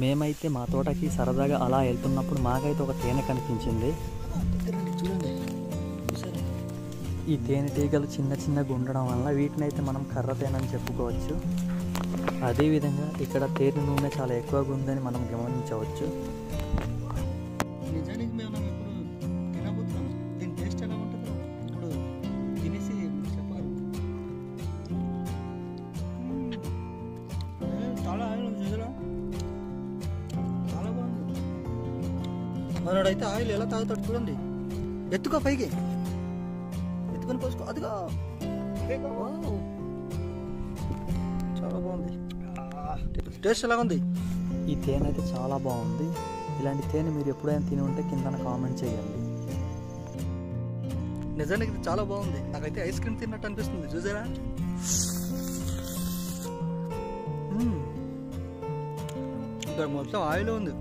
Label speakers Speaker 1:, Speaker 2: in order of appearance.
Speaker 1: మేమైతే మా తోటకి సరదాగా అలా వెళ్తున్నప్పుడు మాకైతే ఒక తేనె కనిపించింది.
Speaker 2: చూడండి,
Speaker 1: ఈ తేనెటీగలు చిన్న చిన్నగా ఉండడం వల్ల వీటిని అయితే మనం కర్ర తేనె అని చెప్పుకోవచ్చు. అదేవిధంగా ఇక్కడ తేనె నూనె చాలా ఎక్కువగా ఉందని మనం గమనించవచ్చు.
Speaker 2: నిజానికి మేము ఇప్పుడు తినబోతున్నాం. దీని టేస్ట్ ఎలా ఉంటుందో ఇప్పుడు తినేసి చెప్పాలి. చాలా చాలా బాగుంది. మనోడైతే ఆయిల్ ఎలా తాగుతాడు చూడండి. ఎత్తుకో పైకి, ఎత్తుకొని పోసుకో. అదిగా చాలా బాగుంది. టేస్ట్ ఎలా ఉంది?
Speaker 1: ఈ తేనె అయితే చాలా బాగుంది. ఇలాంటి తేనె మీరు ఎప్పుడైనా తిని ఉంటే కింద కామెంట్ చేయండి.
Speaker 2: నిజానికి ఇది చాలా బాగుంది. నాకైతే ఐస్ క్రీమ్ తిన్నట్టు అనిపిస్తుంది. చూసారా? ఇక్కడ మొత్తం ఆయిల్ ఉంది.